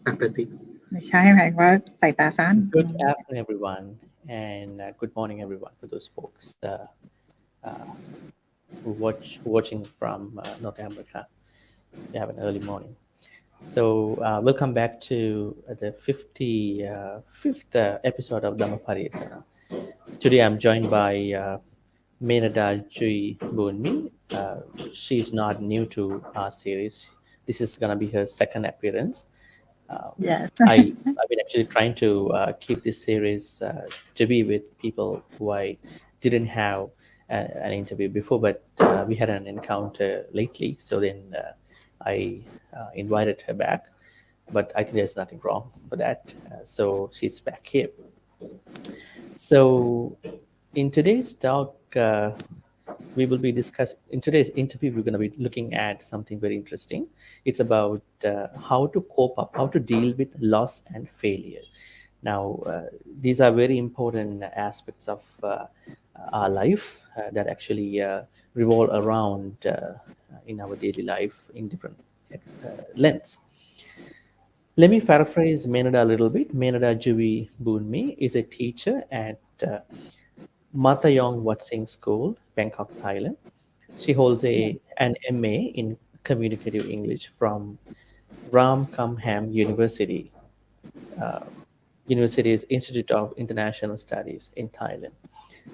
ปกติไม่ใช่หมายว่าสายตาสั้น Good afternoon, everyone, and good morning, everyone, for those folks uh, who watching from North America. You have an early morning. So welcome back to the 55th episode of Dhammapariyesanā. Today I'm joined by Damenada Juiboonmee. She's not new to our series. This is going to be her second appearance. Yes. I've been actually trying to keep this series to be with people who I didn't have an interview before, but we had an encounter lately. So then I invited her back, but I think there's nothing wrong for that. So she's back here. So in today's talk, we will be discussing, in today's interview, we're going to be looking at something very interesting. It's about how to cope up, how to deal with loss and failure. Now, these are very important aspects of our life that actually revolve around in our daily life in different lens. Let me paraphrase Damenada a little bit. Damenada Juiboonmee is a teacher at Matayong Wat Sing School, Bangkok, Thailand. She holds an MA in Communicative English from Ramkhamhaem University. University's Institute of International Studies in Thailand.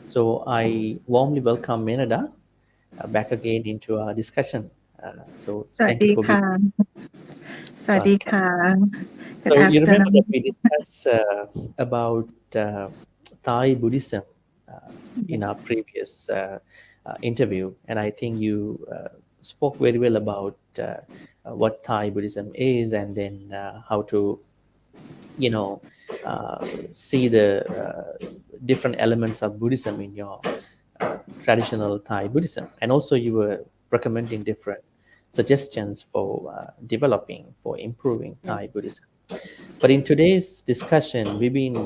So I warmly welcome Damenada back again into our discussion. So thank you for being. สวัสดีค่ะ So you remember that we discussed about Thai Buddhism in our previous interview, and I think you spoke very well about what Thai Buddhism is, and then how to, see the different elements of Buddhism in your traditional Thai Buddhism, and also you were recommending different suggestions for developing, for improving Thai Buddhism. But in today's discussion, we've been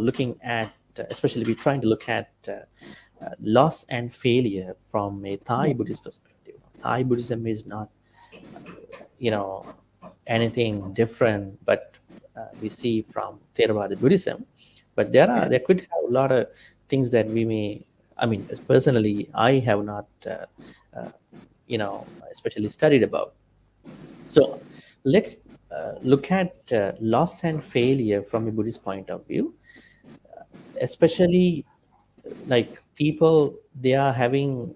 looking at, especially we're trying to look at loss and failure from a Thai Buddhist perspective. Thai Buddhism is not, anything different, but we see from Theravada Buddhism. But there could have a lot of things that we may, personally, I have not, especially studied about. So let's look at loss and failure from a Buddhist point of view, especially like people, they are having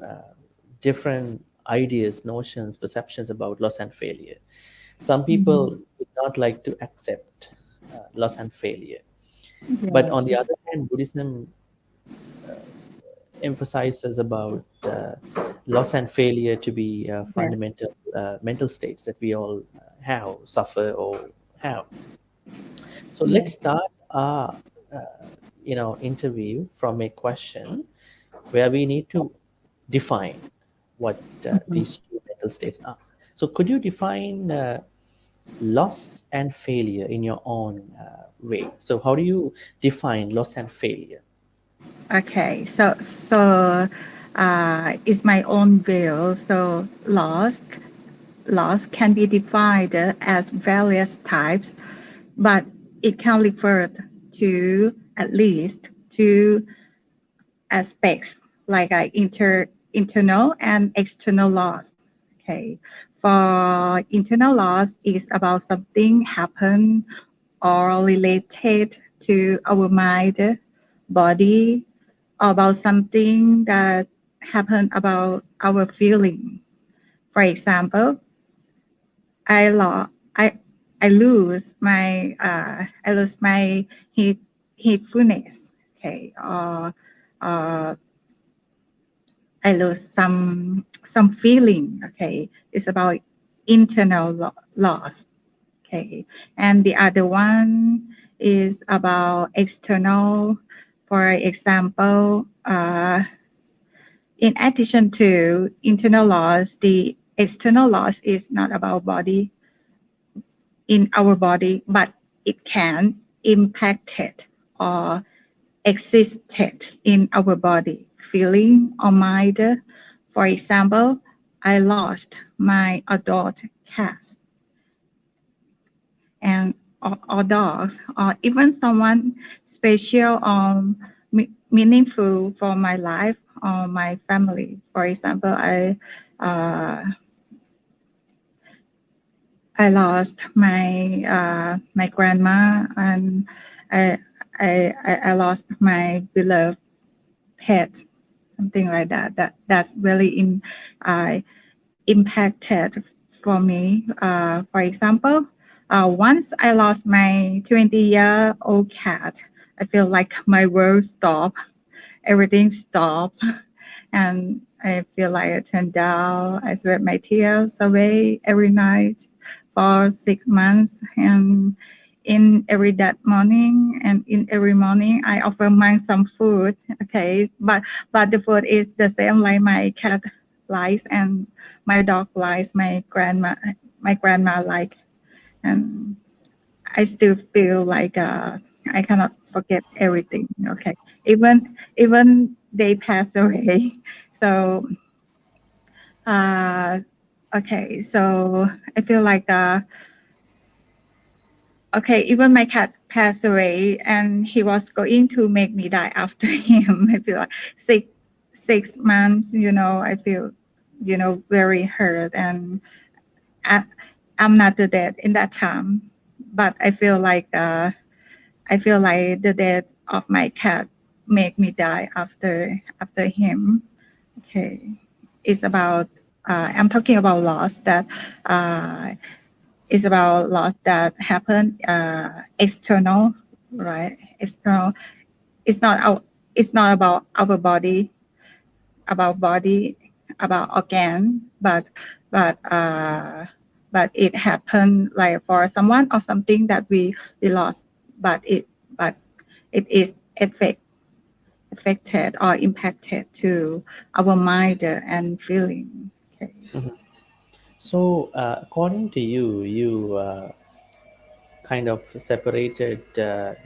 different ideas, notions, perceptions about loss and failure. Some people would not like to accept loss and failure. But on the other hand, Buddhism emphasizes about loss and failure to be fundamental mental states that we all have, suffer or have. So let's start our interview from a question where we need to define what these two mental states are. So could you define loss and failure in your own way? So how do you define loss and failure? Okay, so it's my own view. So loss can be defined as various types, but it can refer to at least two aspects, like internal and external loss. Okay, for internal loss is about something happen or related to our mind, body, or about something that happened about our feeling. For example, I lose my heedfulness. Okay, or I lose some feeling. Okay, it's about internal loss. Okay, and the other one is about external. For example, in addition to internal loss, the external loss is not about body in our body, but it can impact it or existed in our body, feeling or mind. For example, I lost my adult cat. and or dogs, or even someone special or meaningful for my life or my family. For example, uh, I lost my grandma, and I, I lost my beloved pet, something like that. That's really uh, impacted for me. For example, once I lost my 20-year-old cat, I feel like my world stopped, everything stopped, and I feel like I turned down. I sweat my tears away every night for 6 months, and in every that morning and in every morning I offer mine some food. Okay, but the food is the same like my cat likes and my dog likes, my grandma like, and I still feel like I cannot forget everything. Okay, even they pass away. So uh, okay, so I feel like okay, even my cat passed away, and he was going to make me die after him. I feel like 6 months. I feel very hurt, and I, I'm not the dead in that time, but I feel like the death of my cat make me die after him. Okay, it's about I'm talking about loss that uh, is about loss that happen external, right? External. It's not our. It's not about our body, about body, about organ, but but it happened like for someone or something that we lost, but it is affected or impacted to our mind and feeling. Okay. Mhm. So, according to you, you kind of separated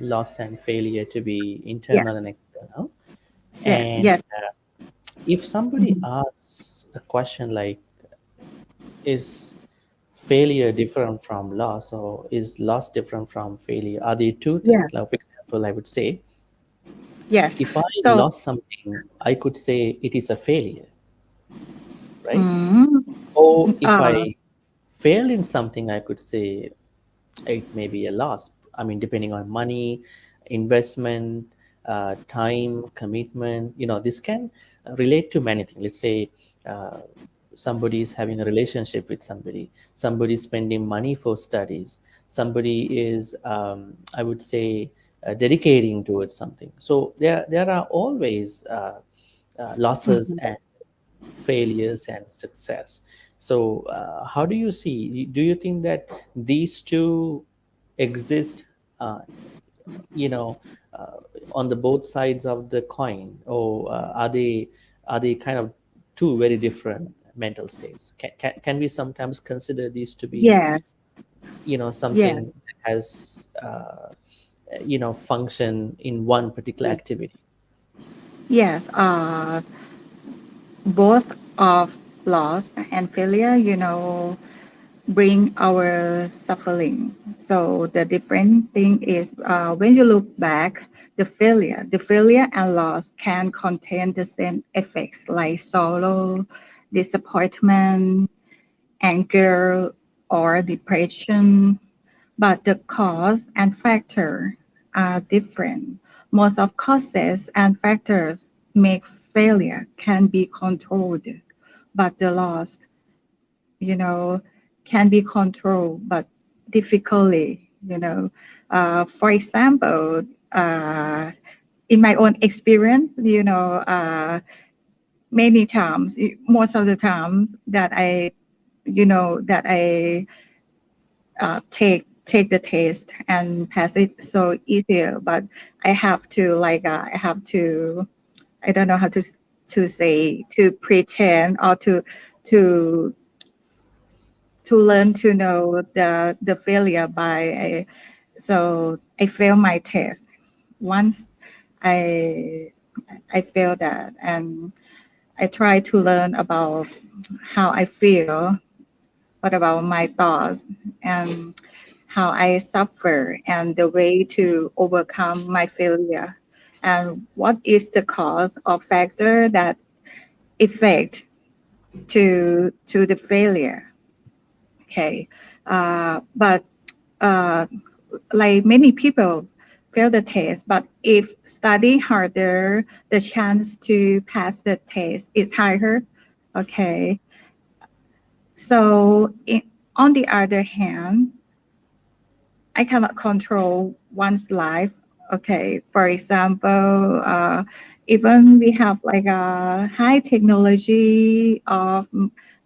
loss and failure to be internal Yes. and external. Yeah. And Yes. if somebody Mhm. asks a question like, is failure different from loss, or is loss different from failure? Are they two things? Yes. Like, for example, I would say, Yes. if I So. lost something, I could say it is a failure, right? Mm, Or if uh, I fail in something, I could say it may be a loss. I mean, depending on money, investment, time, commitment, this can relate to many things. Let's say uh, somebody is having a relationship with somebody is spending money for studies, somebody is, I would say, dedicating towards something. So there are always losses mhm. and failures and success. So, how do you see? Do you think that these two exist, uh, you know, uh, on the both sides of the coin, or are they kind of two very different mental states? Can we sometimes consider these to be, Yes. Yes. something that has, function in one particular activity? Yes. Both of loss and failure, bring our suffering. So the different thing is when you look back, the failure and loss can contain the same effects like sorrow, disappointment, anger, or depression, but the cause and factor are different. Most of causes and factors make failure can be controlled, but the loss, you know, can be controlled, but difficultly. For example, in my own experience, many times, most of the times that I take the test and pass it so easier, but I don't know how to say, to pretend or to to learn to know the failure by so I failed my test once. I i failed that, and I try to learn about how I feel, what about my thoughts, and how I suffer and the way to overcome my failure, and what is the cause or factor that affect to the failure. Okay, but uh, like many people fail the test, but if study harder, the chance to pass the test is higher. Okay, so on the other hand, I cannot control one's life. Okay, for example, even we have like a high technology of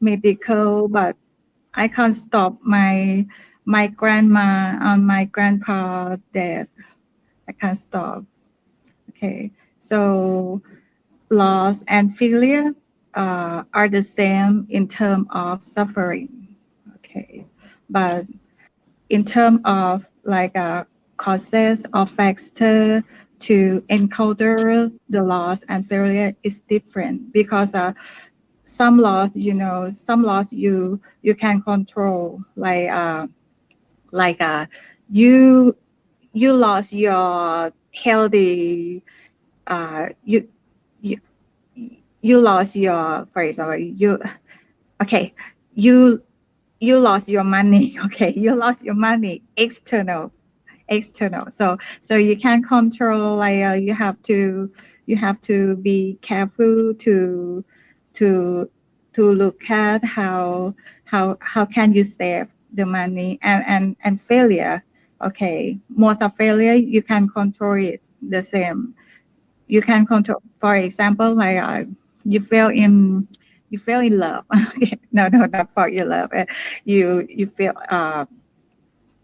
medical, but I can't stop my grandma and my grandpa death. I can't stop. Okay, so loss and failure are the same in terms of suffering. Okay, but in terms of like causes or factor to encounter the loss and failure is different, because some loss, some loss you can control, like you you lost your healthy, you you you lost your, for example, okay you you lost your money. Okay, you lost your money external, so you can control, like you have to be careful to to look at how can you save the money, and failure. Okay, most of failure you can control it the same. You can control, for example, like you fell in love. Okay, no, not fall in love. You feel,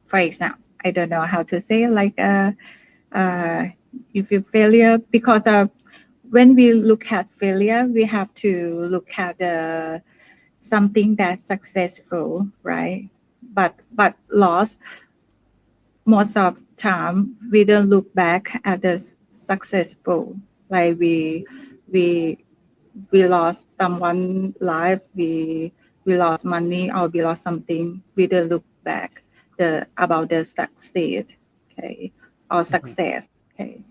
for example, I don't know how to say, like uh, you feel failure, because when we look at failure, we have to look at something that's successful, right? But loss, most of time we don't look back at the successful, like we we lost someone life, we lost money, or we lost something. We don't look back about the succeed, okay, or Mhm. success. Okay.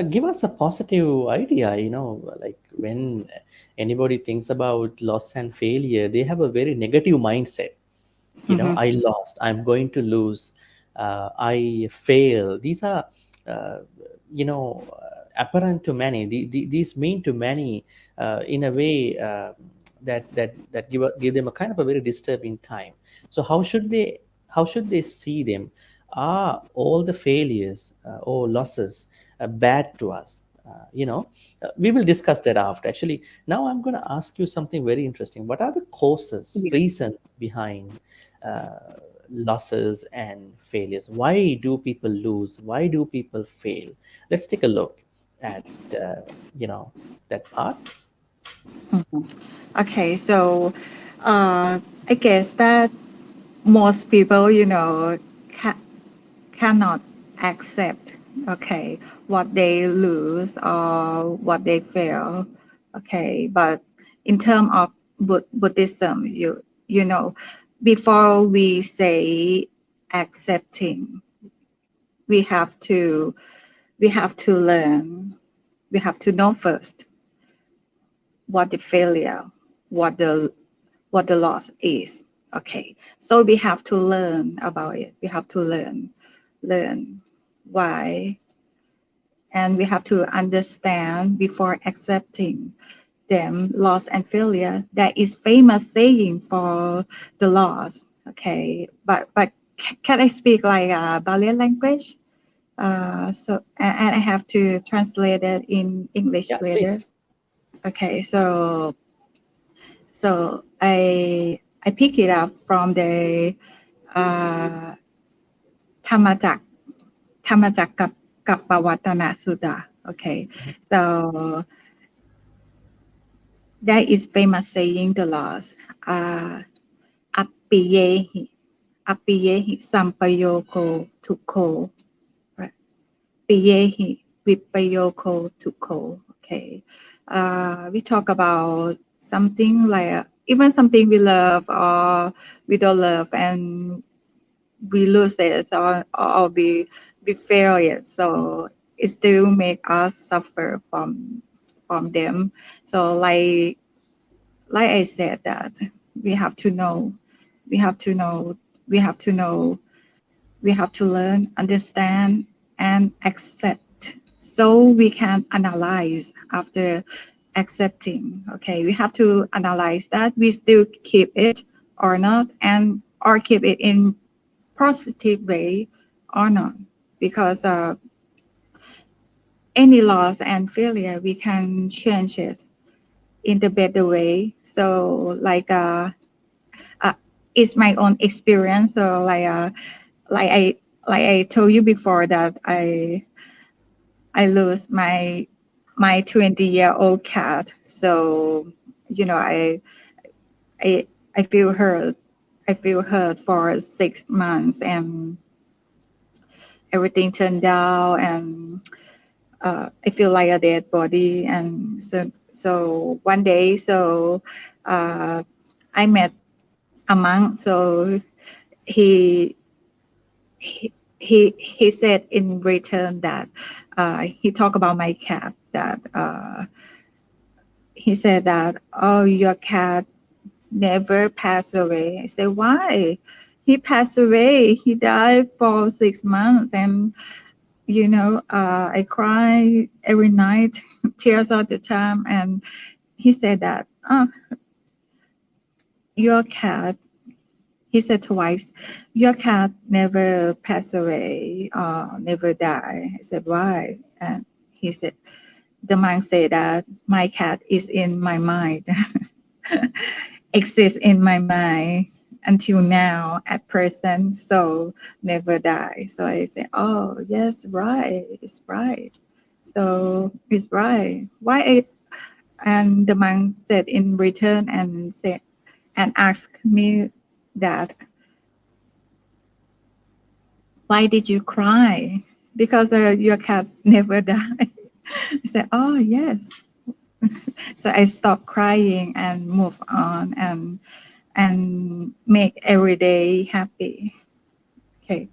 Give us a positive idea, like when anybody thinks about loss and failure, they have a very negative mindset. Mm-hmm. I lost, I'm going to lose, I fail. These are, apparent to many. These mean to many in a way that give them a kind of a very disturbing time. So how should they see them? Are all the failures or losses bad to us? We will discuss that after. Actually, now I'm going to ask you something very interesting. What are the causes, Yeah. reasons behind losses and failures? Why do people lose? Why do people fail? Let's take a look at that part. Mhm. Okay, so I guess that most people, ca- cannot accept, okay, what they lose or what they fail. Okay, but in terms of Buddhism, before we say accepting, we have to we have to learn, we have to know first what the failure, what the loss is. Okay, so we have to learn about it. We have to learn why, and we have to understand before accepting them. Loss and failure, that is famous saying for the loss. Okay, but can I speak like a Bali language? So and I have to translate it in English Yeah, later. please. Okay, so I pick it up from the uh, Thamajak Thamajak Kappawattana Sutta. Okay, so that is famous saying the laws. Appiyehi Appiyehi Sampayoko Tukko. Right. Piyehi Vipayoko Tukko. Okay, we talk about something like even something we love or we don't love, and we lose it or we fail it. So it still make us suffer from them. So like I said that we have to know, we have to know, we have to know, we have to learn, understand, and accept so we can analyze after accepting. Okay, we have to analyze that we still keep it or not, and or keep it in positive way or not, because any loss and failure we can change it in the better way. So uh it's my own experience. So like I like I told you before that I lose my 20-year-old cat. So you know I I feel hurt. I feel hurt for 6 months, and everything turned down, and I feel like a dead body. And so one day, so uh, I met a monk. So he he said in return that he talked about my cat, that he said that, oh, your cat never passed away. I said, why? He passed away. He died for 6 months, and I cry every night, tears all the time. And he said that, oh, your cat, he said twice, your cat never passed away, never died. I said, why? And he said, the monk said that my cat is in my mind, exists in my mind until now at present, so never die. So I said, oh, yes, right, it's right. So it's right. Why? And the monk said in return and said and asked me that, why did you cry? Because your cat never died. I said, oh, yes. So I stopped crying and move on, and make every day happy. Okay.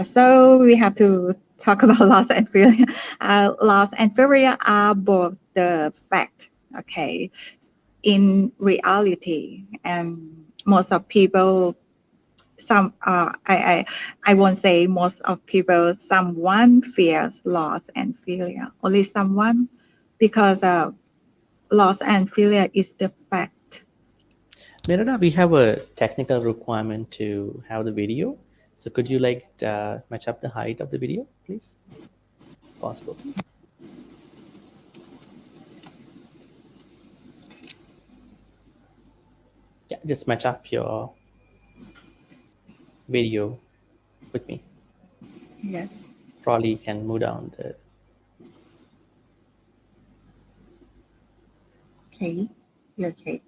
So we have to talk about loss and failure. Loss and failure are both the fact. Okay. In reality, and most of people, some I won't say most of people, someone fears loss and failure. Only someone, because loss and failure is the fact. Merada, we have a technical requirement to have the video. So could you match up the height of the video, please? Possible. Yeah, just match up your video with me. Yes. Probably you can move down the. Okay. Okay.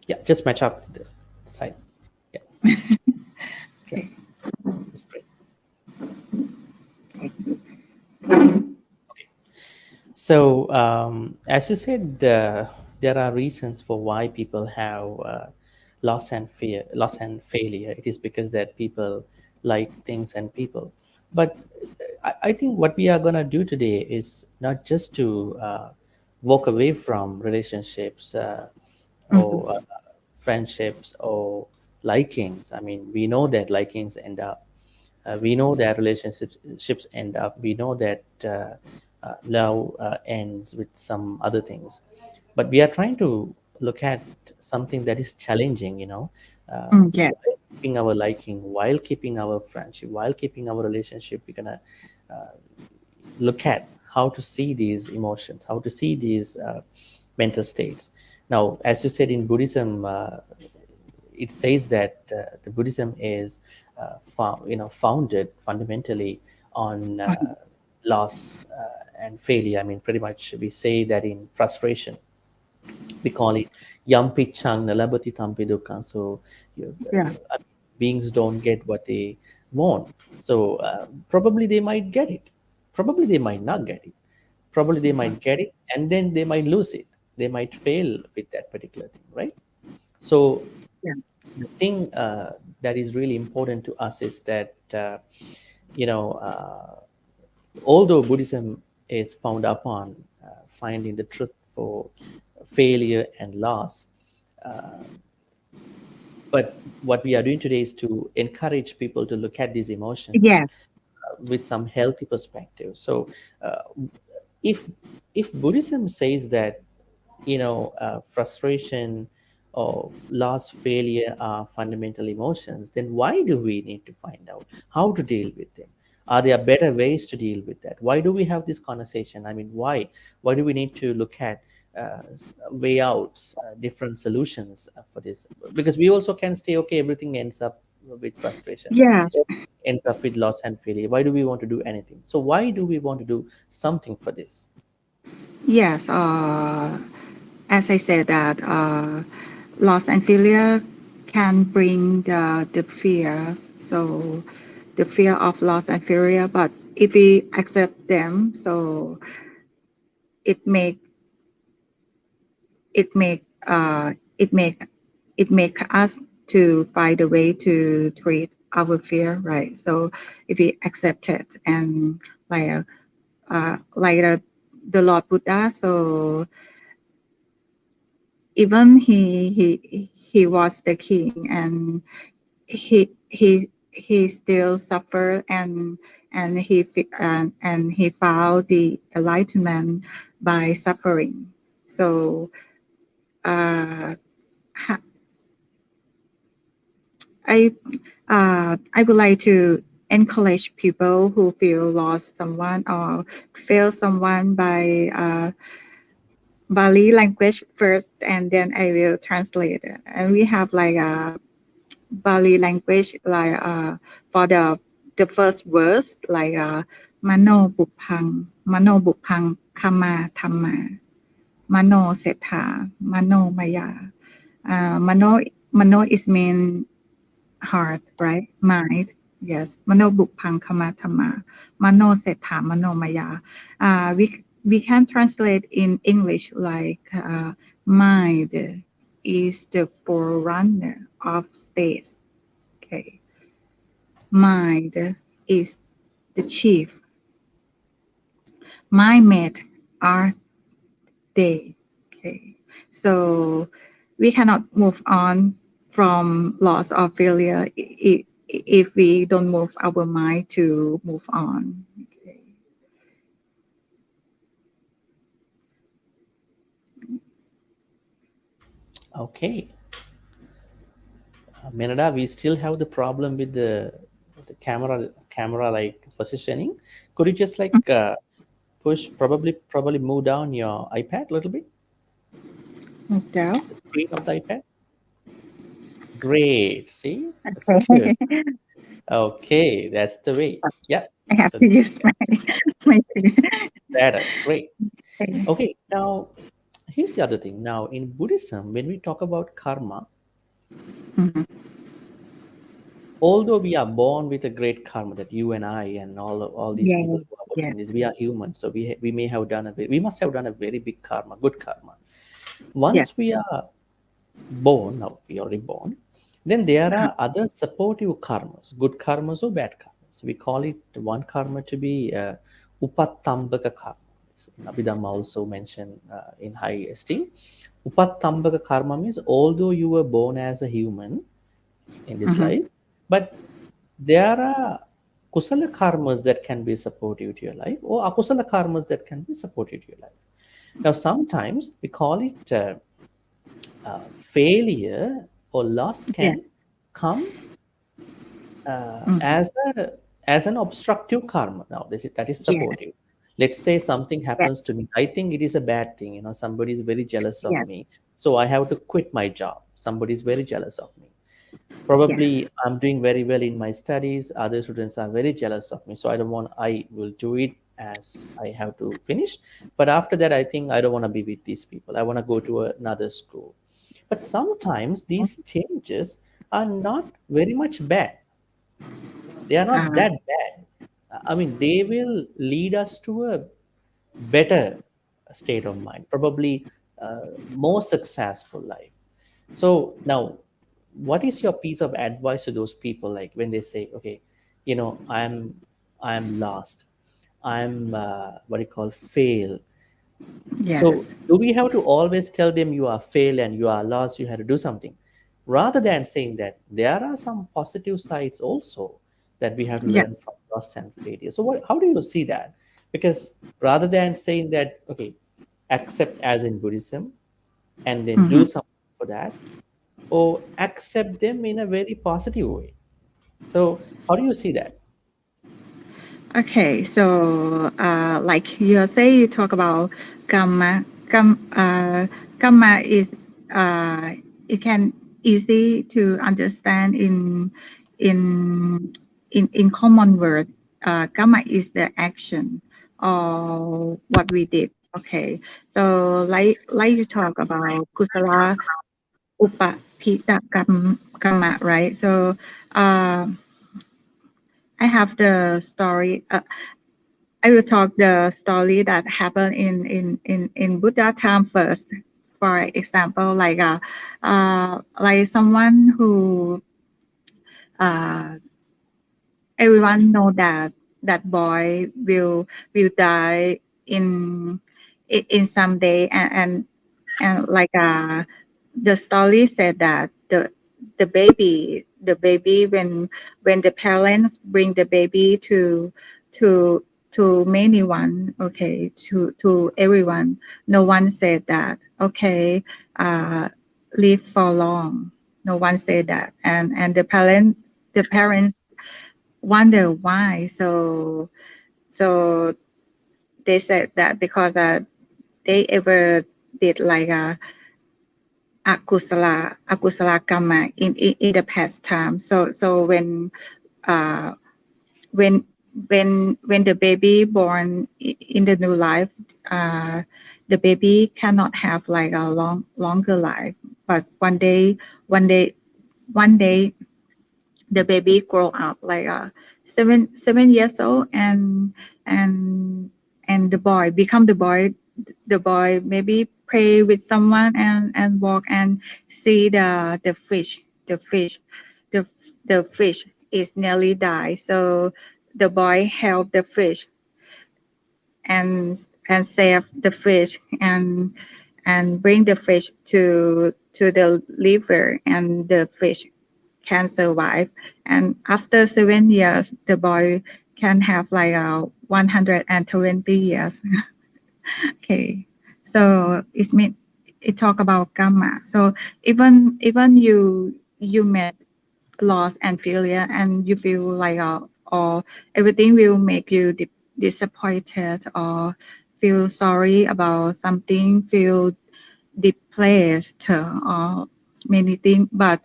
Yeah, just match up the side. Yeah. Yeah, Okay. that's great. Okay. Okay. So as you said, there are reasons for why people have loss and failure. It is because that people like things and people. But I think what we are gonna do today is not just to walk away from relationships or Mhm. friendships or likings. I mean, we know that likings end up. We know that relationships end up. We know that love ends with some other things. But we are trying to look at something that is challenging, Yeah. while keeping our liking, while keeping our friendship, while keeping our relationship. We're gonna uh, look at how to see these emotions, how to see these mental states. Now, as you said in Buddhism, it says that the Buddhism is founded fundamentally on loss and failure. I mean, pretty much we say that in frustration, we call it yampi chang nalabati tampi dukkha. So Yeah. beings don't get what they want. So probably they might get it. Probably they might not get it. Probably they Yeah. might get it and then they might lose it. They might fail with that particular thing, right? So Yeah. The thing that is really important to us is that, you know, although Buddhism is found upon finding the truth for failure and loss, uh, but what we are doing today is to encourage people to look at these emotions Yes. with some healthy perspective. So, uh, if Buddhism says that, frustration or loss, failure are fundamental emotions, then why do we need to find out how to deal with them? Are there better ways to deal with that? Why do we have this conversation? I mean, why do we need to look at way outs, different solutions for this? Because we also can stay okay, everything ends up with frustration, Yes. ends up with loss and failure. Why do we want to do anything? So why do we want to do something for this? Yes. As I said that loss and failure can bring the fear. So the fear of loss and failure, but if we accept them, so it make it make it make it make us to find a way to treat our fear, right? So if we accept it and like the Lord Buddha, so even he was the king and he still suffered and he found the enlightenment by suffering. So uh, I would like to encourage people who feel lost someone or fail someone by Bali language first, and then I will translate it. And we have like a Bali language like for the first verse like mano bupang kama thamma mano setha mano maya. Mano is mean heart, right? Mind. Yes. Mano buphang kama thamma. Mano setha mano maya. We can translate in English like mind is the forerunner of states. Okay. Mind is the chief. My mate are they. Okay. So we cannot move on from loss or failure if we don't move our mind to move on. Okay. Okay. Menada, we still have the problem with the camera like positioning. Could you just like push, probably move down your iPad a little bit, Okay. the screen of the iPad? Great. See, that's good. Okay. Okay, that's the way. Yeah. I have So to use that's my better. Great. okay. Okay. Now, here's the other thing. Now, in Buddhism, when we talk about karma, Mhm. although we are born with a great karma, that you and I and all these people who Yes, are yes, watching this, we are human, so we may have done we must have done a very big karma, good karma. yes. Once we are born, now we are already born, then there are other supportive karmas, good karmas or bad karmas. We call it one karma to be upattambaka karma. Abhidhamma also mentioned in high esteem. Upattambaka karma means although you were born as a human in this Mhm. life, but there are kusala karmas that can be supportive to your life, or akusala karmas that can be supportive to your life. Now, sometimes we call it failure or loss Yes. can come Mhm. as an obstructive karma. Now, that is Yes, supportive. Let's say something happens yes, to me. I think it is a bad thing. Somebody is very jealous of yes, me, so I have to quit my job. Somebody is very jealous of me. yes, Probably I'm doing very well in my studies, other students are very jealous of me, so I will do it as I have to finish. But after that, I think I don't want to be with these people, I want to go to another school. But sometimes these changes are not very much bad, they are not uh, that bad. I mean, they will lead us to a better state of mind, probably more successful life. So now, what is your piece of advice to those people, like when they say, okay, I'm lost, I'm what you call fail. So Yes. do we have to always tell them you are failed and you are lost, you have to do something, rather than saying that there are some positive sides also that we have to learn Yes. from loss and failure? So how do you see that? Because rather than saying that, okay, accept as in Buddhism and then do Mhm. something for that, or accept them in a very positive way. So how do you see that? Okay, so like you say, you talk about gamma. Gamma is uh, it can easy to understand in in common word. Gamma is the action or what we did. Okay, so like you talk about kusala upapita gamma, right? So I have the story. I will talk the story that happened in Buddha time first. For example, like someone who uh, everyone know that that boy will die in in some day, and the story said that the baby when the parents bring the baby to to many one, okay, to everyone, no one said that, okay, uh live for long. No one said that, and the parents wonder why. So they said that because they ever did like a akusala karma in the past time. So uh, when when the baby born in the new life, uh, the baby cannot have like a longer life. But one day one day the baby grow up like 7 years old, and and the boy become the boy maybe pray with someone and walk and see the fish the the fish is nearly die. So the boy help the fish and save the fish and bring the fish to the river, and the fish can survive. And after 7 years, the boy can have like 120 years. Okay, so it talk about karma. So even you met loss and failure, and you feel like or everything will make you disappointed, or feel sorry about something, feel depressed, or many things. But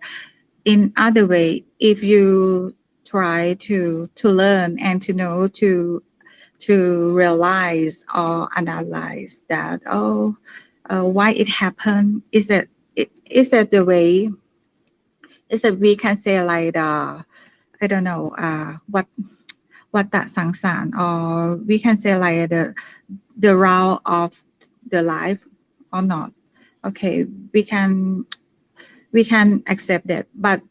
in other way, if you try to learn and to know to realize or analyze that, why it happened, is it the way, is it we can say like I don't know what that sangsan, or we can say like the route of the life or not. Okay, we can accept that. But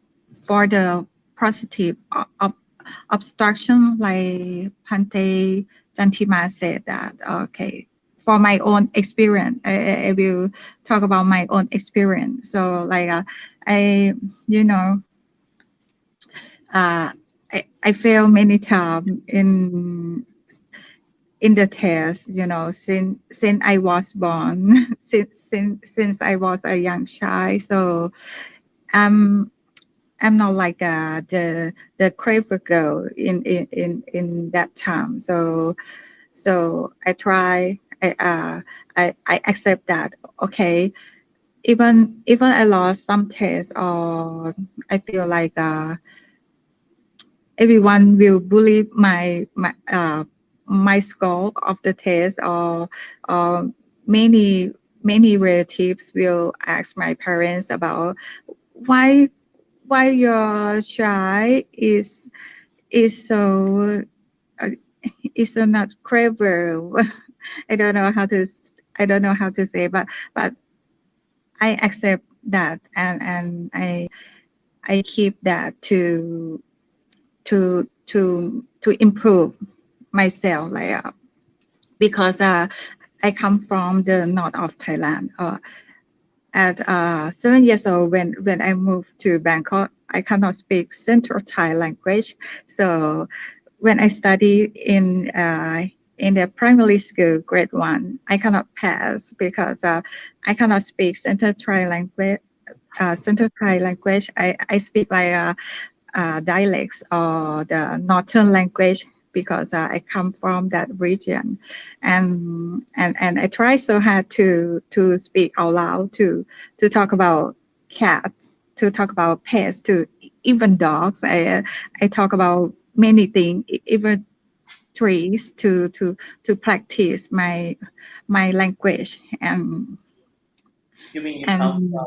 for the positive obstruction, like Bhante Chandima said that, okay, for my own experience, I will talk about my own experience. So I, you know, uh, I fail many times in the test, since I was born, since I was a young child. So um I'm not like the clever girl in that time. So I try. I accept that. Okay, even I lost some tests, or I feel like everyone will bully my score of the test, or many many relatives will ask my parents about why your child is so uh, is so not clever. I don't know how to I don't know how to say, but I accept that, and I keep that to improve myself, like because I come from the north of Thailand. At 7 years old, when I moved to Bangkok, I cannot speak Central Thai language. So when I study in the primary school, grade one, I cannot pass because I cannot speak Central Thai language. Central Thai language, I speak like dialects or the northern language because I come from that region, and I try so hard to speak out loud, to talk about cats, to talk about pets, to even dogs. I talk about many things, even trees, to practice my language. You mean you come And from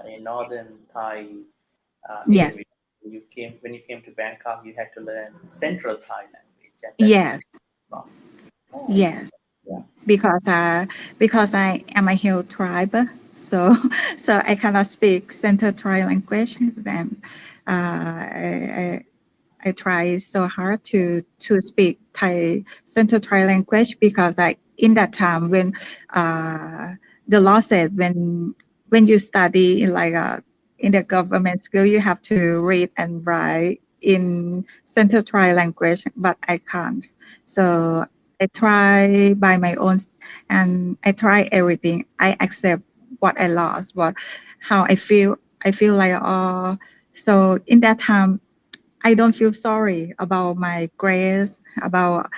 a northern Thai yes, area? When you came to Bangkok, you had to learn Central Thai language, and that's yes, wrong. Oh, yes. interesting. Yeah. because I am a hill tribe, so so I cannot speak Central Thai language. Then I try so hard to speak Thai Central Thai language because I in that time when uh, the law said when you study in like in the government school you have to read and write in Central Thai language, but I can't. So I try by my own, and I try everything. I accept what I lost, what how I feel. I feel like so in that time I don't feel sorry about my grades, about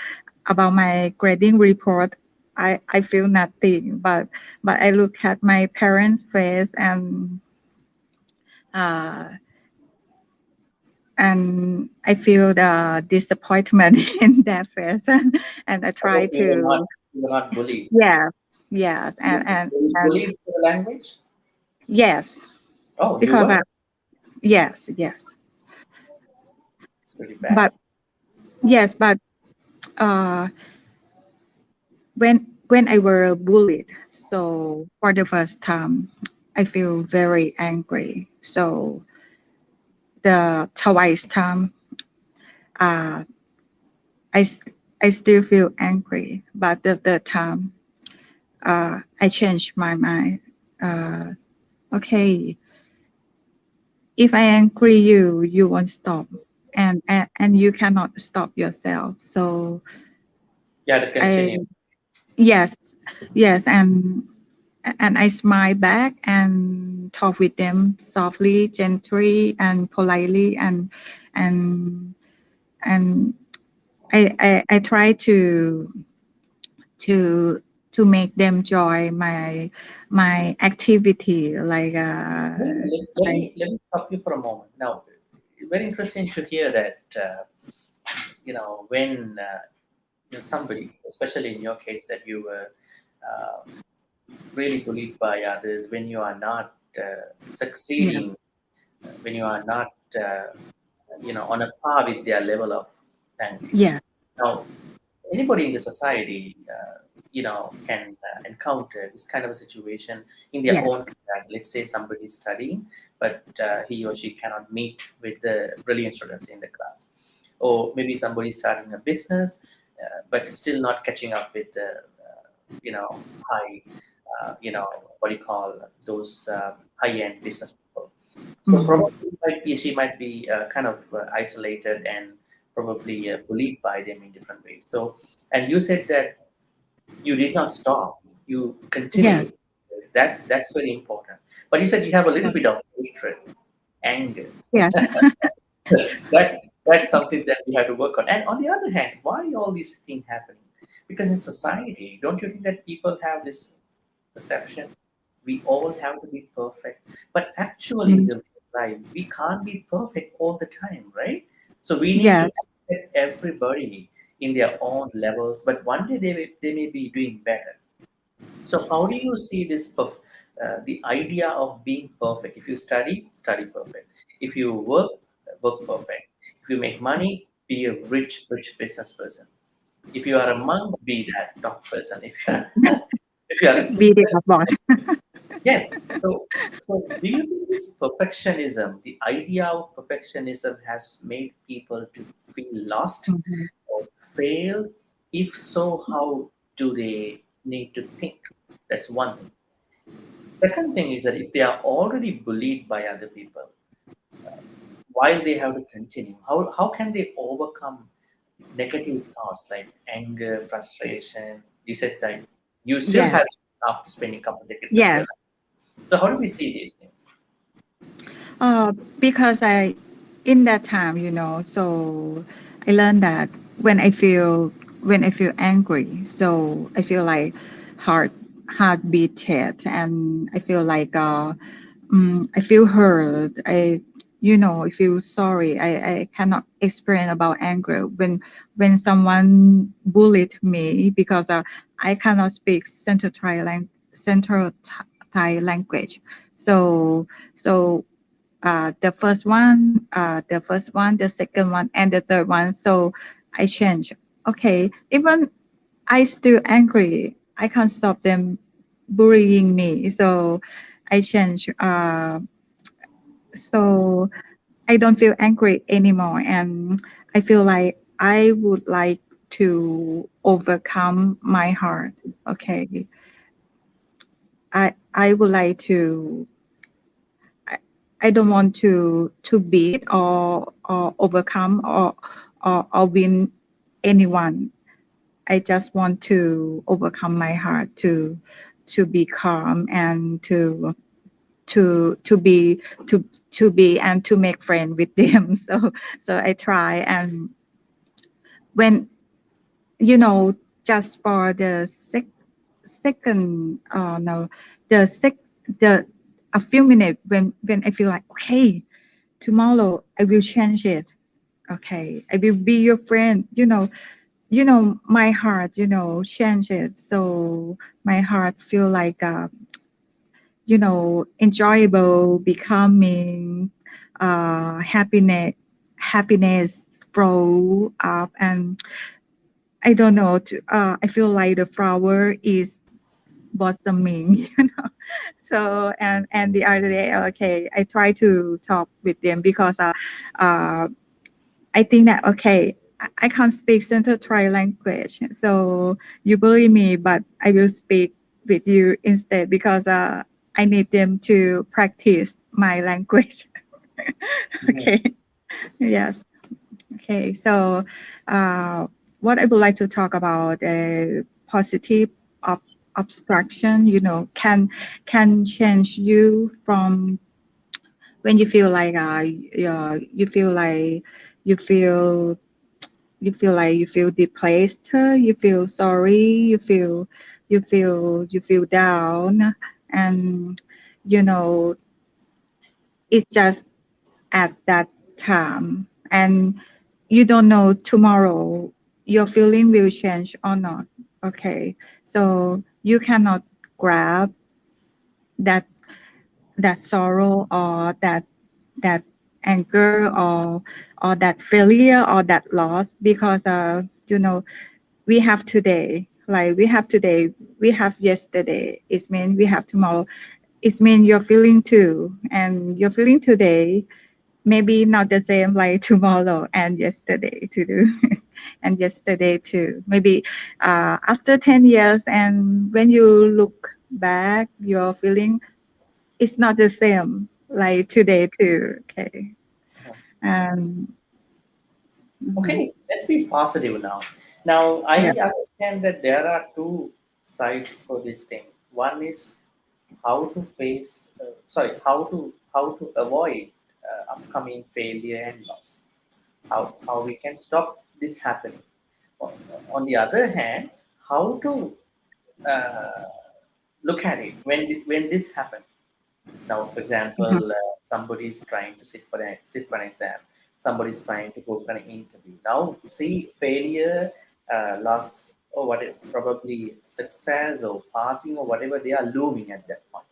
my grading report. I feel nothing, but I look at my parents' face uh, and I feel the disappointment in their face, and I Oh, try to you were not bullied. yeah, yes, Were you and bullied for the language? yes, Oh, you because were. yes, It's pretty bad. but yes, but uh, when I were bullied, so for the first time, I feel very angry. So the twice time, uh, I, s- I still feel angry, but the third time, I changed my mind. Uh, okay, if I angry you, you won't stop, and you cannot stop yourself. So You had to I continue. yes, yes, and I smile back and talk with them softly, gently, and politely, and and I try to to make them join my activity like like Let me stop you for a moment. Now, very interesting to hear that. When somebody, especially in your case, that you were uh, really bullied by others, when you are not yeah, succeeding, when you are not, on a par with their level of language. yeah, Now, anybody in the society, can encounter this kind of a situation in their own yes, class. Let's say somebody is studying, but he or she cannot meet with the brilliant students in the class, or maybe somebody is starting a business, but still not catching up with the, high, what do you call those high-end business people. So hmm, probably she might be kind of isolated and probably bullied by them in different ways. So, and you said that you did not stop; you yes, continued. That's very important. But you said you have a little bit of hatred, anger. yes, that's that's something that we have to work on. And on the other hand, why all these things happening? Because in society, don't you think that people have this perception we all have to be perfect, but actually in mm, the real life we can't be perfect all the time, right? So we need to yes, accept everybody in their own levels, but one day they may be doing better. So how do you see this the idea of being perfect? If you study perfect. If you work perfect. If you make money, be a rich business person. If you are a monk, be that top person. If you are, if you are a be the teacher, boss. Yes. So do you think this perfectionism, the idea of perfectionism, has made people to feel lost Mhm. or fail? If so, how do they need to think? That's one thing. Second thing is that if they are already bullied by other people, why they have to continue? How can they overcome negative thoughts like anger, frustration? You said that you still have Yes, it after spending a couple of decades of your yes. life. So how do we see these things? Because in that time, so I learned that when I feel when I feel angry, so I feel like heart heart beated, and I feel like I feel hurt. I feel sorry. I cannot explain about anger when someone bullied me because I cannot speak Central Thai language. So the second one, and the third one. So I change. Okay, even I still angry, I can't stop them bullying me. So I change. So I don't feel angry anymore, and I feel like I would like to overcome my heart. Okay, I would like to. I, I don't want to beat or overcome or win anyone. I just want to overcome my heart to be calm and to be to be and to make friends with them. So I try, and when you know just for the second no the sec the a few minutes when I feel like, okay, tomorrow I will change it. Okay, I will be your friend. My heart, change it. So my heart feel like enjoyable, becoming, happiness flow up, and I don't know. I feel like the flower is blossoming. So and the other day, okay, I try to talk with them because uh, I think that, okay, I can't speak Central Thai language, so you believe me, but I will speak with you instead because I need them to practice my language. Mhm. Okay. Yes. Okay. So, uh, what I would like to talk about positive ob- obstruction. Can change you from when you feel like you feel you feel depressed, you feel sorry, you feel down, and you know it's just at that time, and you don't know tomorrow your feeling will change or not. Okay, so you cannot grab that sorrow, or that anger, or that failure, or that loss, because we have today, like we have yesterday, it means we have tomorrow. It means you're feeling too, and you're feeling today maybe not the same like tomorrow and yesterday to do. And yesterday too, maybe after 10 years, and when you look back, your feeling is not the same like today too. Okay. um mhm. Okay, let's be positive now. Now, I Yeah. understand that there are two sides for this thing. One is how to face, how to avoid upcoming failure and loss. How we can stop this happening. On on the other hand, how to uh, look at it when this happens. Now, for Mhm. example, somebody is trying to sit for an exam. Somebody is trying to go for an interview. Now, see failure, loss, or what probably success or passing or whatever they are looming at that point.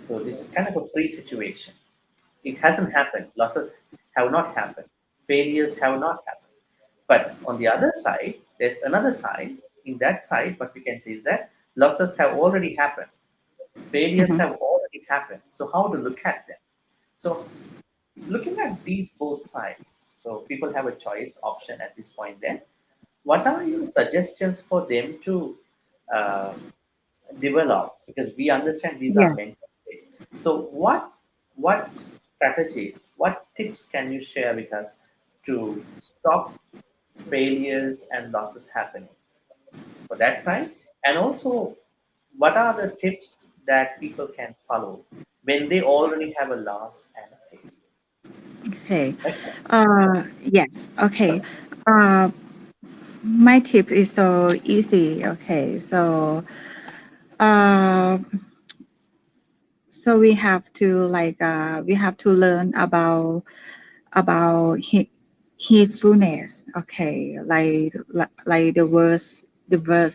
So this is kind of a pre-situation. It hasn't happened. Losses have not happened. Failures have not happened. But on the other side, there's another side. In that side, what we can say is that losses have already happened. Failures Mhm. have already happen. So how to look at them? So looking at these both sides, so people have a choice option at this point. Then, what are your suggestions for them to uh, develop? Because we understand these are Yeah. mental states. So what strategies, what tips can you share with us to stop failures and losses happening for that side? And also, what are the tips that people can follow when they already have a loss and a failure? Okay. That's it. Yes. Okay. Uh, my tip is so easy. Okay. Uh, so we have to we have to learn about heedfulness. Okay. Like the verse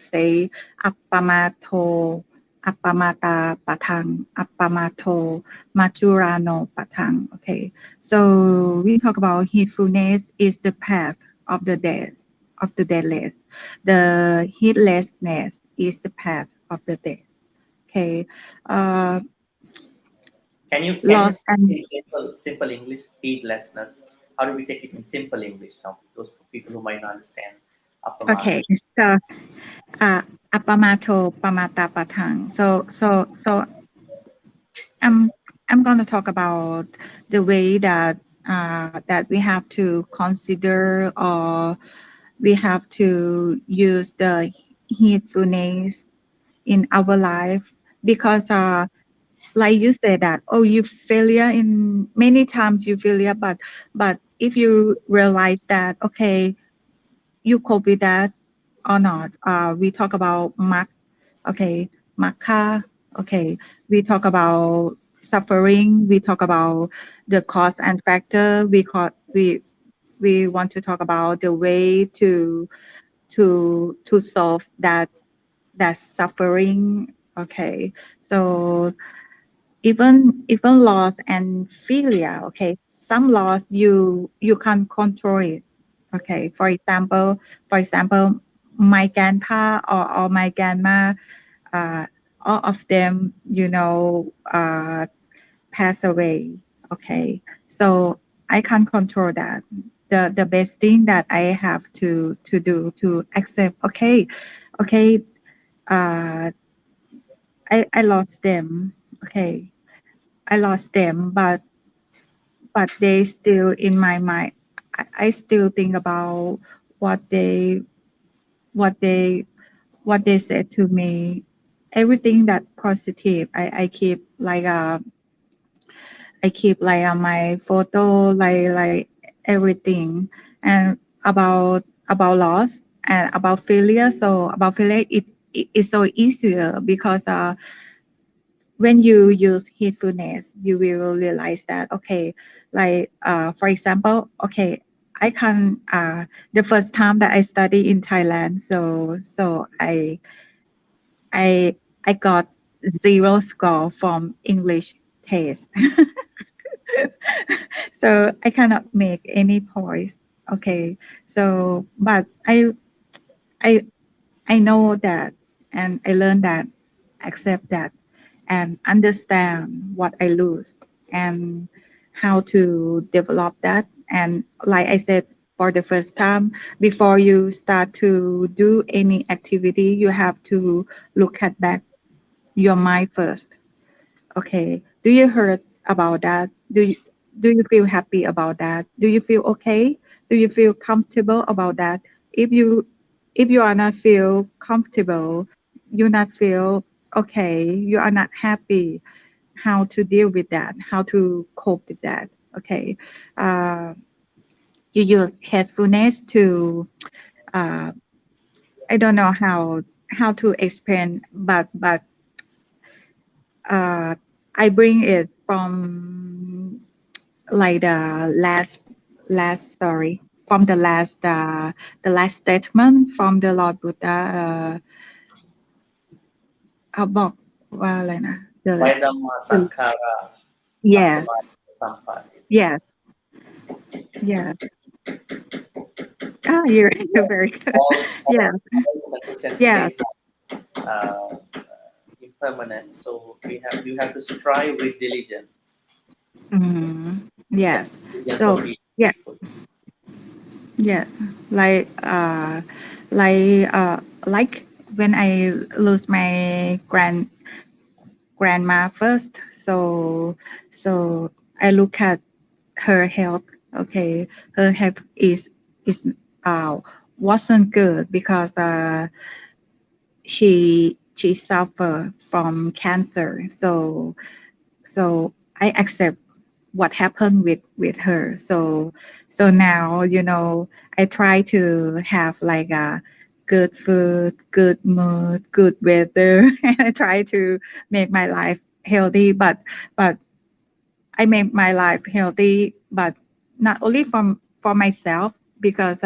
say appamato appamata patang appamato majurano patang. Okay. So we talk about heedfulness is the path of the death of the deathless. The heedlessness is the path of the death. Okay. Uh, Can you loss speak and in simple English? Heedlessness. How do we take it in simple English now? Those people who might not understand Appamat. okay. So appamato pamata patang. So I'm I'm going to talk about the way that we have to consider, or we have to use the heedfulness in our life, because like you said that, oh, you failure in many times, you failure, but if you realize that, okay, you cope with that or not. We talk about mark, okay, Makha, okay. We talk about suffering. We talk about the cause and factor. We want to talk about the way to solve that suffering. Okay, so even loss and failure. Okay, some loss you can't control it. Okay, for example, my grandpa or my grandma, uh, all of them, pass away. Okay, so I can't control that. The best thing that I have to do to accept. Okay, okay. Uh, I lost them. Okay, I lost them, but they still in my mind. I still think about what they what they what they said to me. Everything that positive. I keep my photo, like everything, and about loss and about failure. So about failure, it is so easier, because when you use heedfulness, you will realize that, okay, like for example, okay, I can the first time that I study in Thailand, so I I got zero score from English test. So I cannot make any points. Okay, so but I I know that, and I learned that, accept that, and understand what I lose, and how to develop that. And like I said, for the first time, before you start to do any activity, you have to look at back your mind first. Okay, do you hurt about that? Do you feel happy about that? Do you feel okay? Do you feel comfortable about that? If you are not feel comfortable, you not feel okay, you are not happy, how to deal with that, how to cope with that. Okay, uh, you use heedfulness to uh, I don't know how to explain, but uh, I bring it from like the last statement from the Lord Buddha. เขาบอกว่าอะไรนะ Vaidhamma the Sankhara yes Appamata Sampati. yes yes you're very good. All, Yeah, all, all the condition yeah, states are permanent. So you have to strive with diligence. Yes. Diligence of So being yeah, faithful. yes. Like like when I lose my grandma first. So I look at her health. Okay, her health is uh wasn't good because she suffered from cancer. So I accept what happened with her. So now I try to have like a good food, good mood, good weather, and I try to make my life healthy. But I make my life healthy, but not only for myself, because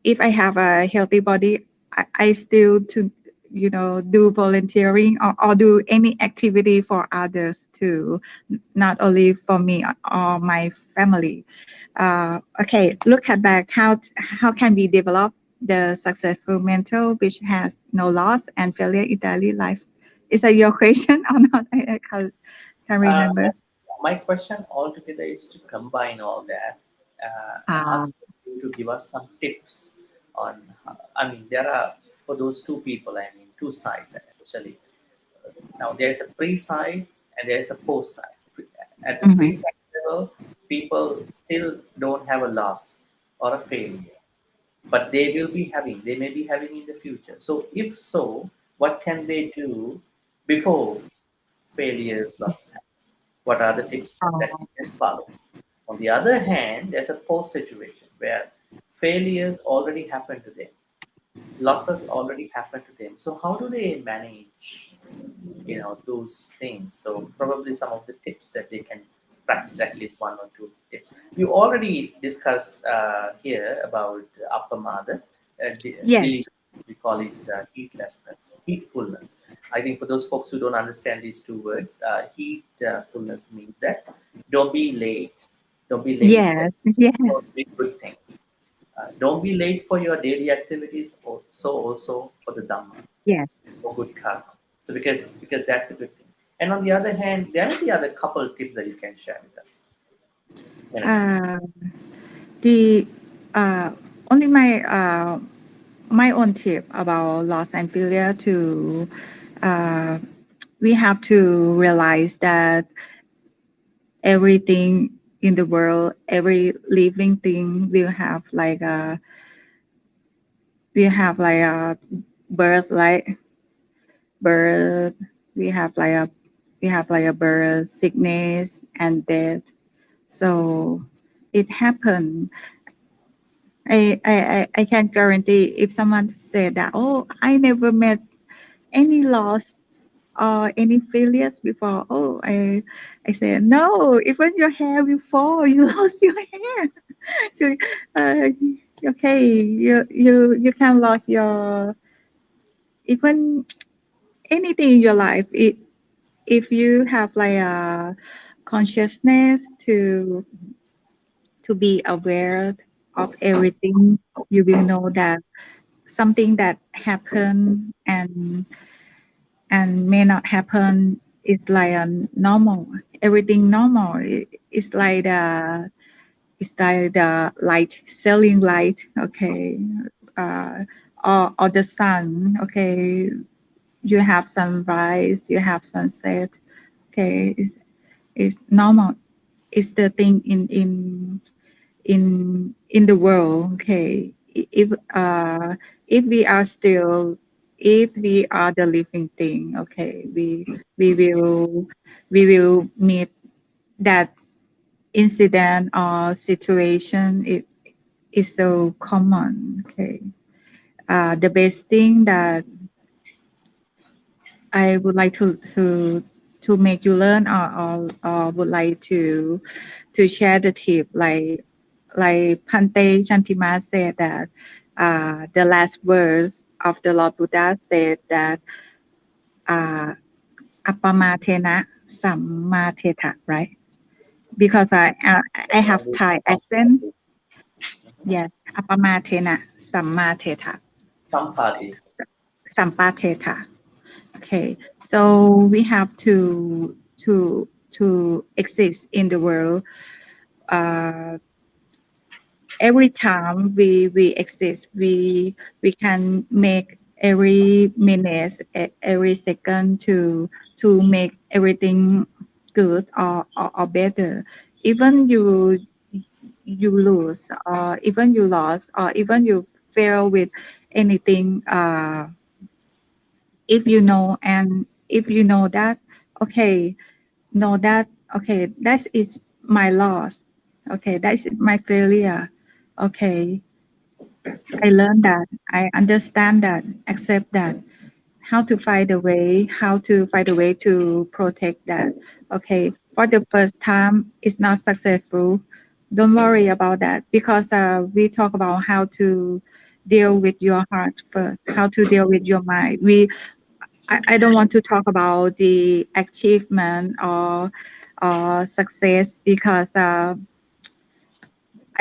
if I have a healthy body, I still to do volunteering or do any activity for others too, not only for me or my family. Okay, look at back how can we develop the successful mental which has no loss and failure in daily life? Is that your question or not? I can't Uh, remember. my question altogether is to combine all that and Ah, ask you to give us some tips on. I mean, there are for those two people. I mean, two sides especially. Now there is a pre side and there is a post side. At the pre mhm. side level, people still don't have a loss or a failure, but they will be having. They may be having in the future. So if so, what can they do before failures, losses happen? What are the tips that we Oh, can follow? On the other hand, there's a post situation where failures already happened to them, losses already happened to them. So how do they manage, those things? So probably some of the tips that they can practice, at least one or two tips. You already discussed here about appamada, yes. really we call it heatlessness, heatfulness. I think for those folks who don't understand these two words, heatfulness means that don't be late. Don't be late Yes. for Yes. doing good things. Don't be late for your daily activities, also for the Dhamma, Yes. for good karma. So because that's a good thing. And on the other hand, there are the other couple tips that you can share with us. Anything. Uh, the only my own tip about loss and failure to uh, we have to realize that everything in the world, every living thing will have like a birth, like birth. We have like a we have like a birth, sickness, and death. So it happened. I can guarantee if someone said that, oh, I never met any loss or any failures before. Oh, I said, no, even your hair will fall. You lost your hair. So, uh, okay, you can lose your even anything in your life. If you have like a consciousness to be aware of everything, you will know that something that happened and may not happen is like a normal. Everything normal. It's like the light, selling light. Okay, uh, or the sun. Okay, you have sunrise, you have sunset. Okay, it's normal. It's the thing in the world. Okay, if we are still, if we are the living thing, okay, we will we will meet that incident or situation. It is so common. Okay, the best thing that I would like to make you learn, or would like to share the tip, like Bhante Chandima said that the last verse of the Lord Buddha said that uh, appamatena sammateta, right? Because I have Thai accent. Yes, appamatena sammateta, Some party. sampateta. Okay, so we have to exist in the world. Uh, every time we exist, we can make every minute, every second to make everything good or better. Even you lose, or even you lost, or even you fail with anything. If you know, and if you know that, okay, know that, okay, that is my loss, okay, that is my failure, okay, I learned that, I understand that, accept that, how to find a way, how to find a way to protect that. Okay, for the first time it's not successful, don't worry about that, because we talk about how to deal with your heart first, how to deal with your mind. I don't want to talk about the achievement or success, because I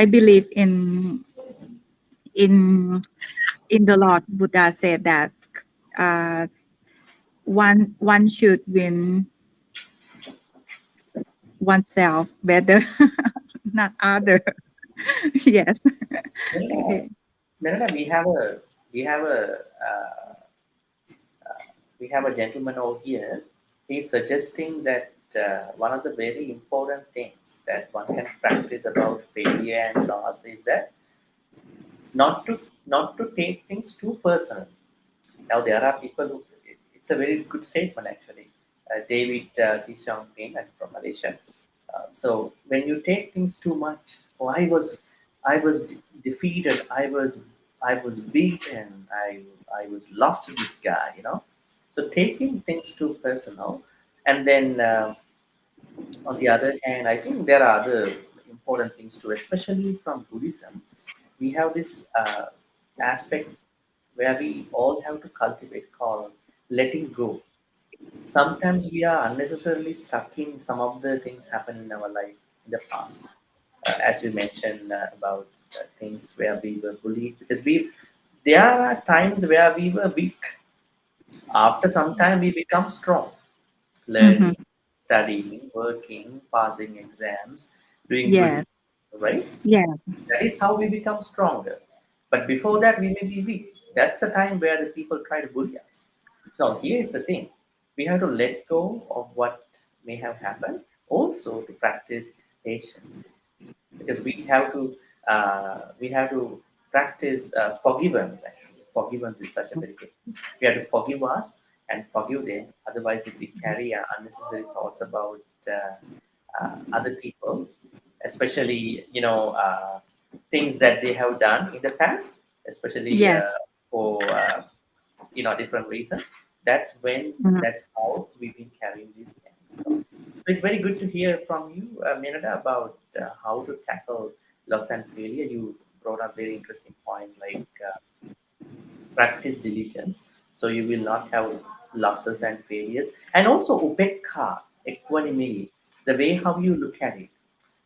believe in in the Lord. Buddha said that uh, one should win oneself better, not other. Yes. Nirmala, Okay. Nirmala, we have a uh, we have a gentleman over here. He's suggesting that one of the very important things that one can practice about failure and loss is that not to take things too personal. Now there are people who, it's a very good statement actually. David Tisong Ping from Malaysia. So when you take things too much, oh, I was defeated. I was beaten. I was lost to this guy. You know. So taking things too personal, and then on the other hand, I think there are other important things too, especially from Buddhism. We have this aspect where we all have to cultivate called letting go. Sometimes we are unnecessarily stuck in some of the things happen in our life in the past, as we mentioned about things where we were bullied because we. There are times where we were weak. After some time, we become strong, Mm-hmm. learning, studying, working, passing exams, doing good, Yes. right? Yes. That is how we become stronger. But before that, we may be weak. That's the time where the people try to bully us. So here's the thing: we have to let go of what may have happened. Also, to practice patience, because we have to practice forgiveness. Actually, forgiveness is such a very good. We have to forgive us and forgive them. Otherwise, if we carry unnecessary thoughts about other people, especially things that they have done in the past, especially Yes. for different reasons. That's when Mhm. that's how we've been carrying these thoughts. So it's very good to hear from you, Minada, about how to tackle loss and failure. You brought up very interesting points like practice diligence, so you will not have losses and failures, and also upekha, equanimity, the way how you look at it.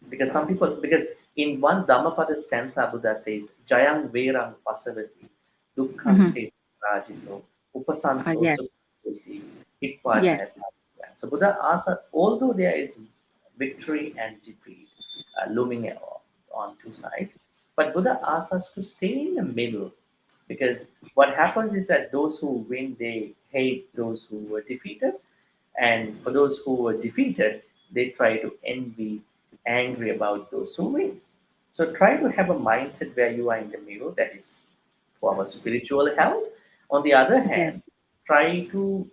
Because some people, because in one Dhammapada stanza, Buddha says, Jayang Verang Pasavati, Dukkhang Mhm. Se Rajito, Upasanto Yes. Sukhuti, Hitva Yes. Jayata. So Buddha asks, although there is victory and defeat looming on two sides, but Buddha asks us to stay in the middle, because what happens is that those who win, they hate those who were defeated, and for those who were defeated, they try to envy, angry about those who win. So try to have a mindset where you are in the middle, that is for our spiritual health. On the other Yes. hand, try to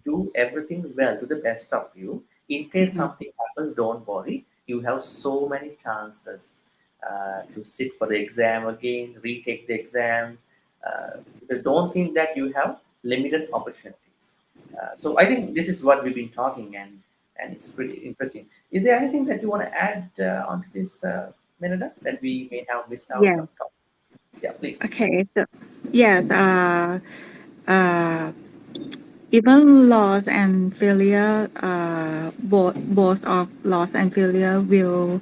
do everything well to the best of you. In case Mhm. something happens, don't worry. You have so many chances to sit for the exam again, retake the exam. Because don't think that you have limited opportunities. So I think this is what we've been talking, and it's pretty interesting. Is there anything that you want to add onto this, Minada, that we may have missed out on Yes. top? Yeah, please. Okay. So yes. Uh, even loss and failure, both of loss and failure will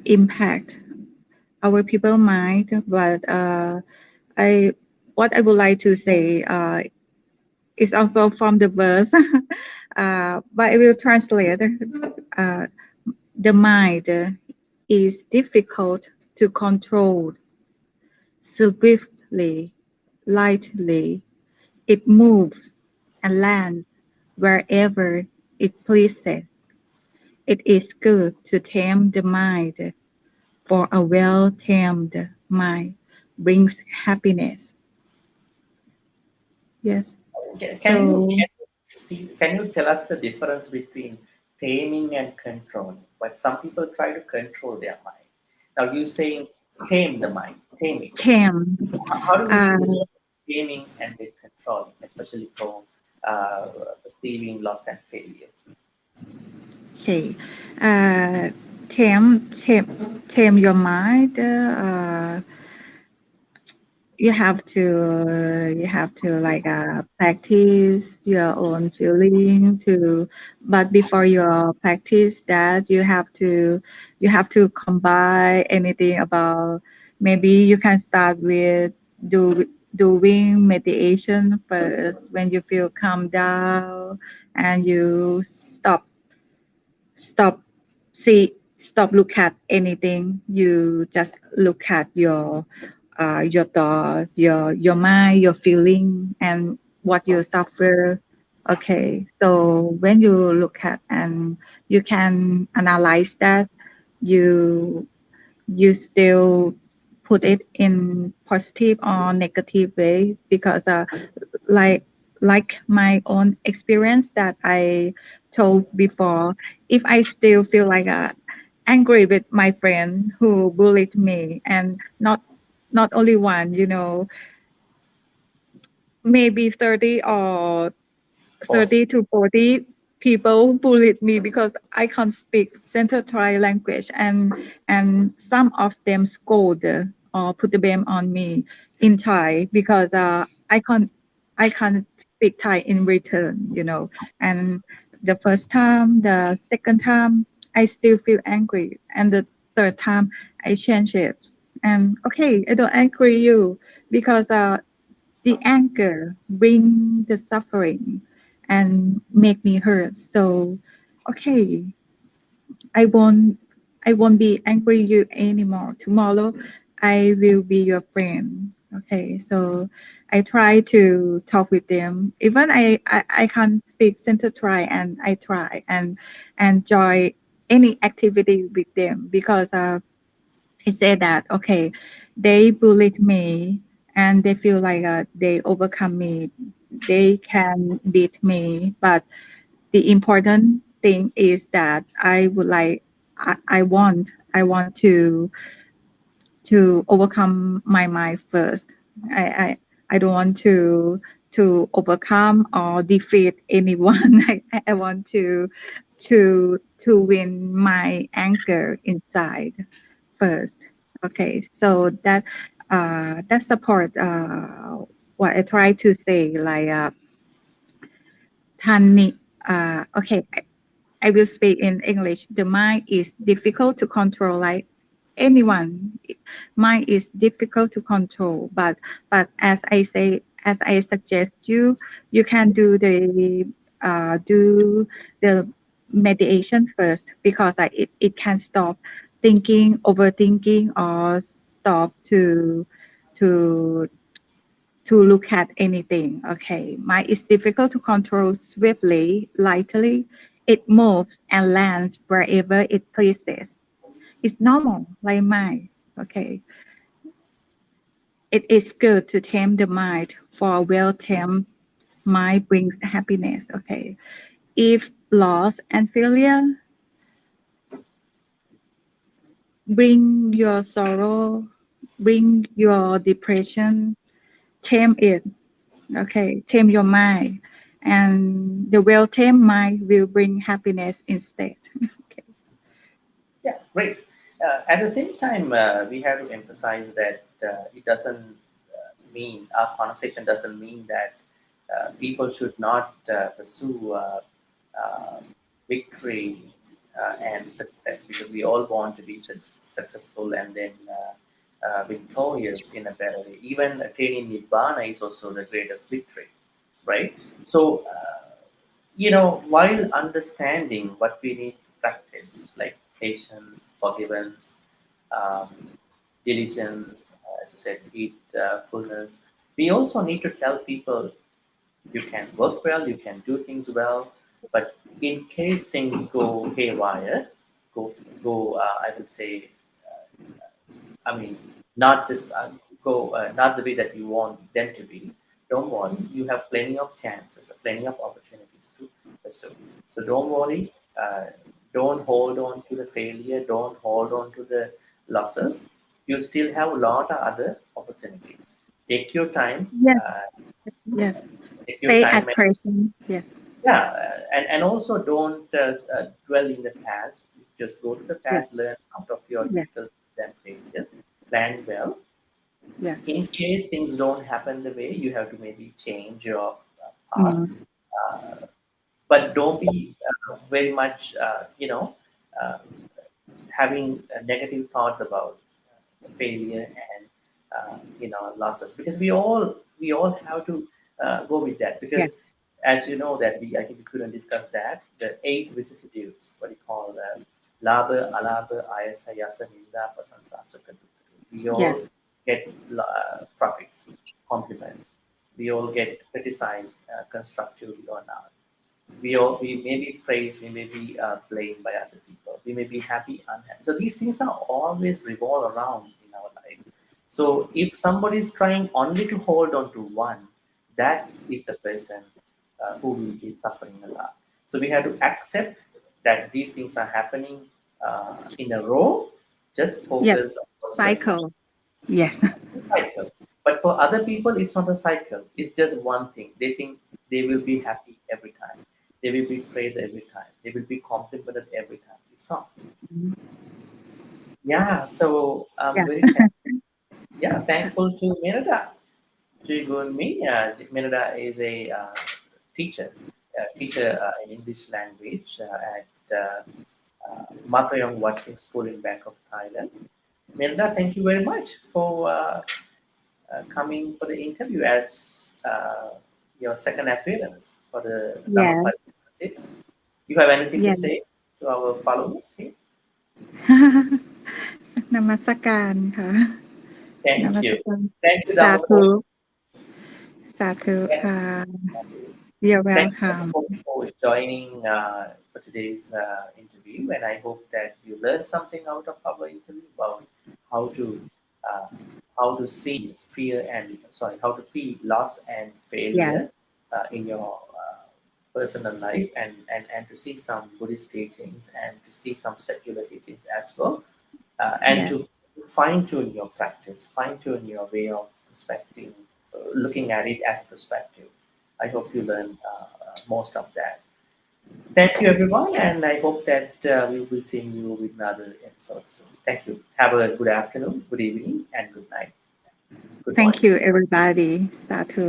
impact our people mind. But I what I would like to say, it's also from the verse, but I will translate. The mind is difficult to control. Swiftly, lightly, it moves and lands wherever it pleases. It is good to tame the mind, for a well-tamed mind brings happiness. Yes. Can you So can you tell us the difference between taming and controlling? But some people try to control their mind. Now you saying tame the mind, taming. tame. How do we see Uh, the difference between taming and the controlling, especially for perceiving loss and failure? okay. Uh, tame your mind. You have to like practice your own feeling to, but before you practice that, you have to combine anything about, maybe you can start with doing meditation first. When you feel calm down and you stop stop look at anything, you just look at your thought, your mind, your feeling, and what you suffer. Okay, so when you look at and you can analyze that, you you still put it in positive or negative way, because like like my own experience that I told before, if I still feel like angry with my friend who bullied me, and not only one, maybe 30 or 30 to 40 people bullied me because I can't speak Central Thai language, and some of them scold or put the blame on me in Thai, because I can't speak Thai in return. And the first time, the second time, I still feel angry, and the third time I change it. And okay, I don't angry you, because the anger bring the suffering and make me hurt. So okay, i won't I won't be angry you anymore. Tomorrow I will be your friend. Okay, so I try to talk with them, even I can't speak center try, and I try and join any activity with them, because he said that okay, they bullied me and they feel like they overcome me, they can beat me, but the important thing is that I would like, I want to overcome my mind first. I don't want to overcome or defeat anyone. I want to win my anger inside first. Okay, so that support what I try to say, like Tani. Okay, I will speak in English. The mind is difficult to control, like anyone. Mind is difficult to control, but as I suggest you can do the meditation first, because it can stop thinking, overthinking, or stop to to look at anything. Okay, mind is difficult to control. Swiftly, lightly, it moves and lands wherever it pleases. It's normal, like mind. Okay, it is good to tame the mind, for a well-tamed mind brings happiness. Okay, if loss and failure bring your sorrow, bring your depression, tame it. Okay, tame your mind, and the well-tamed mind will bring happiness instead. Okay. Yeah, great. At the same time, we have to emphasize that it doesn't mean, our conversation doesn't mean that people should not pursue uh, victory and success, because we all want to be successful and then victorious in a better way. Even attaining Nibbana is also the greatest victory, right? So, while understanding what we need to practice, like patience, forgiveness, um, diligence, as I said, heedfulness, we also need to tell people you can work well, you can do things well, but in case things go haywire, I would say, I mean, not the, not the way that you want them to be. Don't worry, you have plenty of chances, plenty of opportunities to pursue. So don't worry. Don't hold on to the failure. Don't hold on to the losses. You still have a lot of other opportunities. Take your time. Yes, yes. Take your Stay time. at present. Yes, Yeah, and also don't dwell in the past. Just go to the yes, past, learn out of your yes, difficulties and failures, plan well. yes. In case things don't happen the way, you have to maybe change your path, Mm, but don't be very much uh, having negative thoughts about the failure and losses, because we all have to go with that, because yes, as you know that I think we couldn't discuss that, the 8 vicissitudes, what you call labha alabha ayasa yasa ninda prasansa sukha dukkha. We all yes, get profits, compliments, we all get criticized constructively or not. We may be praised, we may be blamed by other people, we may be happy, unhappy. So these things are always revolve around in our life. So if somebody is trying only to hold on to one, that is the person who will be suffering a lot. So we have to accept that these things are happening in a row. Just yes. focus on what's going on. Cycle. Yes, It's a cycle. But for other people, it's not a cycle. It's just one thing. They think they will be happy every time. They will be praised every time. They will be complimented every time. It's not. Yeah. So I'm yes, very thankful to Damenada Juiboonmee. Damenada is a teacher in English language at Matayong Watson School in Bangkok, Thailand. Damenada, thank you very much for coming for the interview as your second appearance for the yes, Dhammapariyesanā series. You have anything to yes. say to our followers here? นมัสการค่ะ น Thank มัส you. การ Thank you, สาธุ Dhammapariyesanā. สาธุค่ะ You're Thank you, welcome. folks, for joining for today's interview, and I hope that you learned something out of our interview about how to uh, see fear and how to feel loss and failure Yes, in your personal life, and to see some Buddhist teachings and to see some secular teachings as well, and yes, to fine tune your practice, fine tune your way of perspective, looking at it as perspective. I hope you learn most of that. Thank you, everyone, and I hope that we will be seeing you with another episode soon. Thank you. Have a good afternoon, good evening, and good night. Good thank morning. you everybody สาธุ